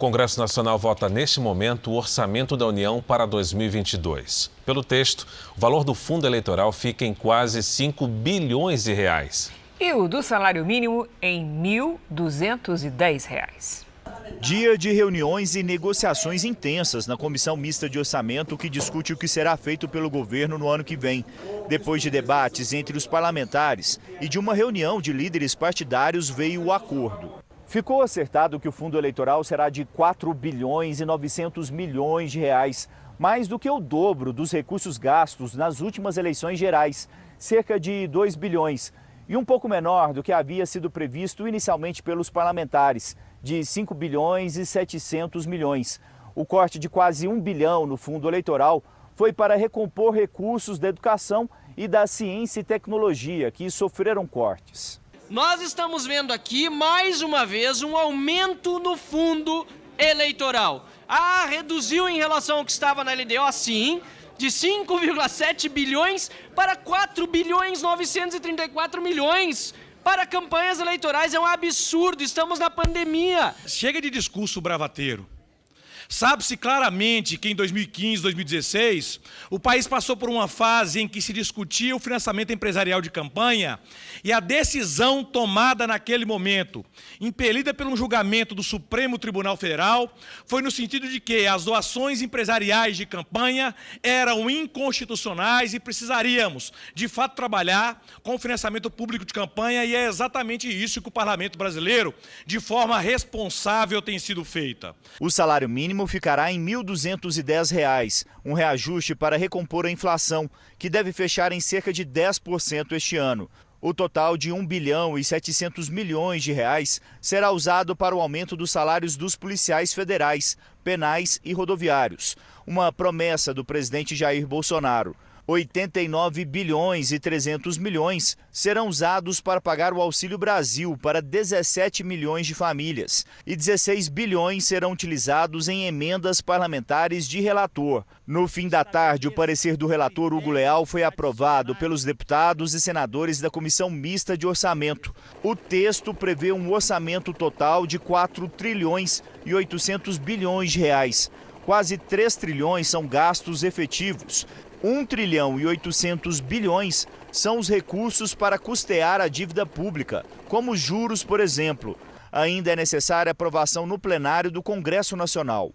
Congresso Nacional vota neste momento o Orçamento da União para 2022. Pelo texto, o valor do fundo eleitoral fica em quase 5 bilhões de reais. E o do salário mínimo em R$ 1.210. Dia de reuniões e negociações intensas na Comissão Mista de Orçamento, que discute o que será feito pelo governo no ano que vem. Depois de debates entre os parlamentares e de uma reunião de líderes partidários, veio o acordo. Ficou acertado que o fundo eleitoral será de 4 bilhões e 900 milhões de reais, mais do que o dobro dos recursos gastos nas últimas eleições gerais, cerca de 2 bilhões, e um pouco menor do que havia sido previsto inicialmente pelos parlamentares, de 5 bilhões e 700 milhões. O corte de quase 1 bilhão no fundo eleitoral foi para recompor recursos da educação e da ciência e tecnologia, que sofreram cortes. Nós estamos vendo aqui, mais uma vez, um aumento no fundo eleitoral. Reduziu em relação ao que estava na LDO, sim, de 5,7 bilhões para 4 bilhões 934 milhões. Para campanhas eleitorais é um absurdo, estamos na pandemia. Chega de discurso bravateiro. Sabe-se claramente que em 2015, 2016, o país passou por uma fase em que se discutia o financiamento empresarial de campanha e a decisão tomada naquele momento, impelida pelo julgamento do Supremo Tribunal Federal, foi no sentido de que as doações empresariais de campanha eram inconstitucionais e precisaríamos, de fato, trabalhar com o financiamento público de campanha, e é exatamente isso que o Parlamento brasileiro, de forma responsável, tem sido feita. O salário mínimo ficará em R$ 1.210, um reajuste para recompor a inflação, que deve fechar em cerca de 10% este ano. O total de 1 bilhão e 700 milhões de reais será usado para o aumento dos salários dos policiais federais, penais e rodoviários. Uma promessa do presidente Jair Bolsonaro. 89 bilhões e 300 milhões serão usados para pagar o Auxílio Brasil para 17 milhões de famílias e 16 bilhões serão utilizados em emendas parlamentares de relator. No fim da tarde, o parecer do relator Hugo Leal foi aprovado pelos deputados e senadores da Comissão Mista de Orçamento. O texto prevê um orçamento total de 4 trilhões e 800 bilhões de reais. Quase 3 trilhões são gastos efetivos. 1 trilhão e 800 bilhões são os recursos para custear a dívida pública, como juros, por exemplo. Ainda é necessária aprovação no plenário do Congresso Nacional.